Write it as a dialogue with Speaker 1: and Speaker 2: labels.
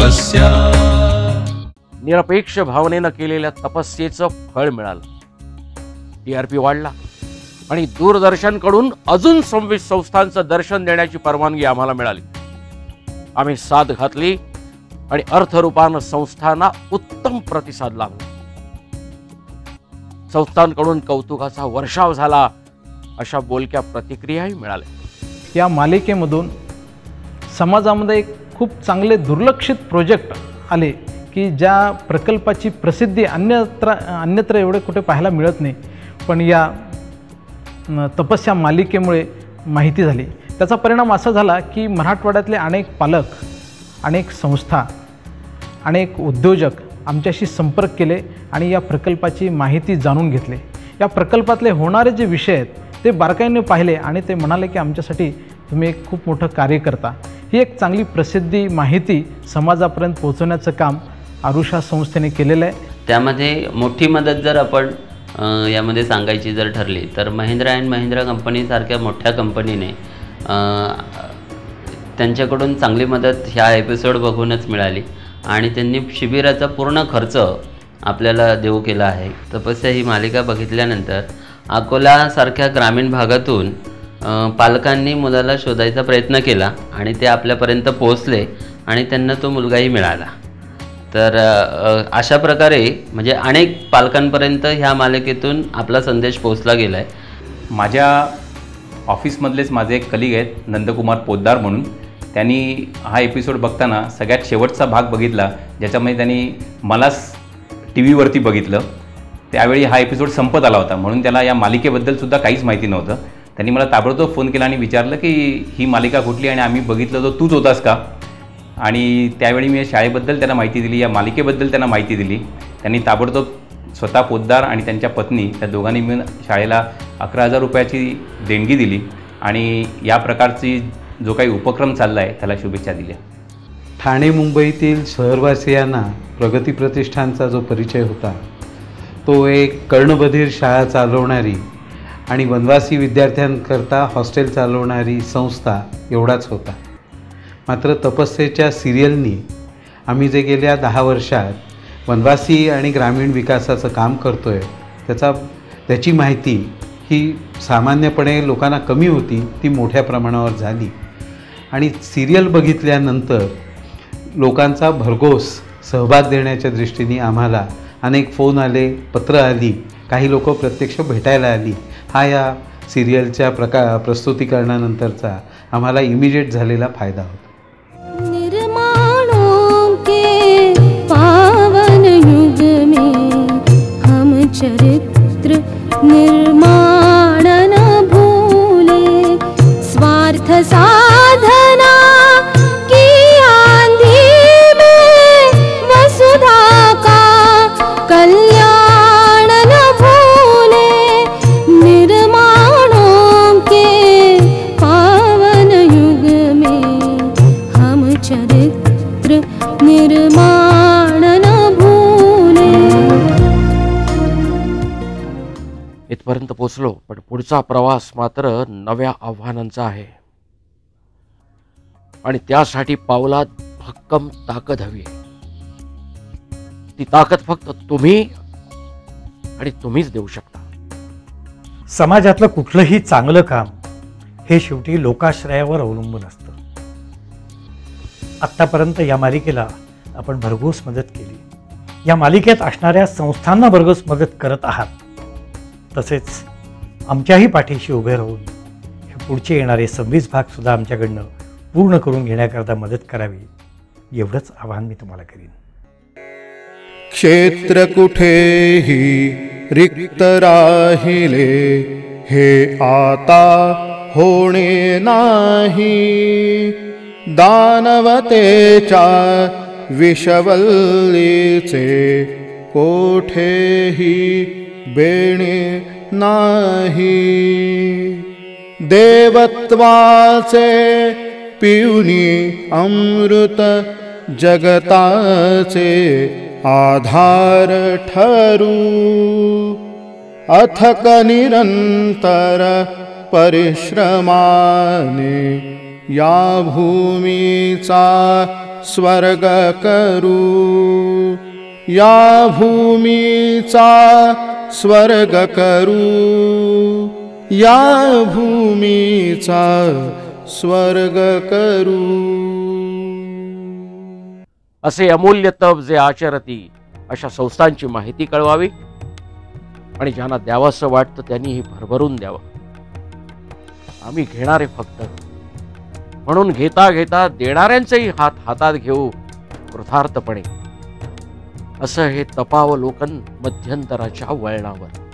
Speaker 1: तपस्या.
Speaker 2: निरपेक्ष भावनेनं केलेल्या तपस्येचं फळ मिळालं. TRP वाढला आणि दूरदर्शनकडून अजून 26 संस्थांचं दर्शन देण्याची परवानगी आम्हाला मिळाली. आम्ही साथ घातली आणि अर्थरूपानं संस्थांना उत्तम प्रतिसाद लाभला. संस्थांकडून कौतुकाचा वर्षाव झाला अशा बोलक्या प्रतिक्रियाही मिळाल्या.
Speaker 3: या मालिकेमधून समाजामध्ये एक खूप चांगले दुर्लक्षित प्रोजेक्ट आले की ज्या प्रकल्पाची प्रसिद्धी अन्यत्र एवढे कुठे पाहायला मिळत नाही, पण या तपस्या मालिकेमुळे माहिती झाली. त्याचा परिणाम असा झाला की मराठवाड्यातले अनेक पालक, अनेक संस्था, अनेक उद्योजक आमच्याशी संपर्क केले आणि या प्रकल्पाची माहिती जाणून घेतले. या प्रकल्पातले होणारे जे विषय आहेत ते बारकाईने पाहिले आणि ते म्हणाले की आमच्यासाठी तुम्ही एक खूप मोठं कार्य करता. ही एक चांगली प्रसिद्धी, माहिती समाजापर्यंत पोहोचवण्याचं काम आरुषा संस्थेने केलेलं आहे.
Speaker 4: त्यामध्ये मोठी मदत जर आपण यामध्ये सांगायची जर ठरली तर महिंद्रा अँड महिंद्रा कंपनीसारख्या मोठ्या कंपनीने त्यांच्याकडून चांगली मदत ह्या एपिसोड बघूनच मिळाली आणि त्यांनी शिबिराचा पूर्ण खर्च आपल्याला देऊ केला आहे. तपस्या ही मालिका बघितल्यानंतर अकोलासारख्या ग्रामीण भागातून पालकांनी मुलाला शोधायचा प्रयत्न केला आणि ते आपल्यापर्यंत पोहोचले आणि त्यांना तो मुलगाही मिळाला. तर अशा प्रकारे म्हणजे अनेक पालकांपर्यंत ह्या मालिकेतून आपला संदेश पोहोचला गेला आहे.
Speaker 5: माझ्या ऑफिसमधलेच माझे एक कलिग आहेत नंदकुमार पोद्दार म्हणून. त्यांनी हा एपिसोड बघताना सगळ्यात शेवटचा भाग बघितला ज्याच्यामध्ये त्यांनी मलाच TV वरती बघितलं. त्यावेळी हा एपिसोड संपत आला होता म्हणून त्याला या मालिकेबद्दलसुद्धा काहीच माहिती नव्हतं. त्यांनी मला ताबडतोब फोन केला आणि विचारलं की ही मालिका कुठली आणि आम्ही बघितलं तर तूच होतास का. आणि त्यावेळी मी या शाळेबद्दल त्यांना माहिती दिली, या मालिकेबद्दल त्यांना माहिती दिली. त्यांनी ताबडतोब स्वतः पोद्दार आणि त्यांच्या पत्नी त्या दोघांनी मिळून शाळेला 11,000 रुपयाची देणगी दिली आणि या प्रकारची जो काही उपक्रम चालला आहे त्याला शुभेच्छा दिल्या.
Speaker 6: ठाणे मुंबईतील शहरवासियांना प्रगती प्रतिष्ठानचा जो परिचय होता तो एक कर्णबधीर शाळा चालवणारी आणि वनवासी विद्यार्थ्यांकरता हॉस्टेल चालवणारी संस्था एवढाच होता. मात्र तपस्येच्या सिरियलनी आम्ही जे गेल्या 10 वर्षात वनवासी आणि ग्रामीण विकासाचं काम करतो आहे त्याची माहिती ही सामान्यपणे लोकांना कमी होती, ती मोठ्या प्रमाणावर झाली. आणि सिरियल बघितल्यानंतर लोकांचा भरघोस सहभाग देण्याच्या दृष्टीने आम्हाला अनेक फोन आले, पत्र आली, काही लोक प्रत्यक्ष भेटायला आली. हा या सिरियलच्या प्रस्तुतीकरणानंतरचा आम्हाला इमिजिएट झालेला फायदा होता.
Speaker 7: निर्माणों के पावन युग में हम चरित्र निर्माण न भूले, स्वार्थ साधना की आंधी में वसुधा का कल्याण न भूले. निर्माणों के पावन युग में हम चरित्र निर्माण न भूले.
Speaker 2: इथपर्यंत पोचलो, पण पुढचा प्रवास मात्र नव्या आव्हानांचा आहे आणि त्यासाठी पावलात भक्कम ताकद हवी आहे. ती ताकद फक्त तुम्ही आणि तुम्हीच देऊ शकता.
Speaker 8: समाजातलं कुठलंही चांगलं काम हे शेवटी लोकाश्रयावर अवलंबून असतं. आत्तापर्यंत या मालिकेला आपण भरघोस मदत केली. या मालिकेत असणाऱ्या संस्थांना भरघोस मदत करत आहात. तसेच आमच्याही पाठीशी उभे राहून हे पुढचे येणारे 26 भागसुद्धा आमच्याकडनं पूर्ण करून घेण्याकरता मदत करावी एवढंच आवाहन मी तुम्हाला करीन.
Speaker 9: क्षेत्र कुठेही रिक्त राहिले हे आता होणे नाही. दानवतेच्या विषवल्लीचे कोठेही बेणे नाही. देवत्वाचे पिऊनी अमृत जगताचे आधार ठरू. अथक निरंतर परिश्रमाने या भूमीचा स्वर्ग करू, या भूमीचा स्वर्ग करू, या भूमीचा स्वर्ग करू.
Speaker 2: असे अमूल्य तप जे आचरती अशा संस्थांची माहिती कळवावी आणि ज्यांना द्यावंसं वाटतं त्यांनीही भरभरून द्यावं. आम्ही घेणारे फक्त, म्हणून घेता घेता देणाऱ्यांचेही हात हातात घेऊ कृतार्थपणे. असं हे तपावलोकन मध्यंतराच्या वळणावर.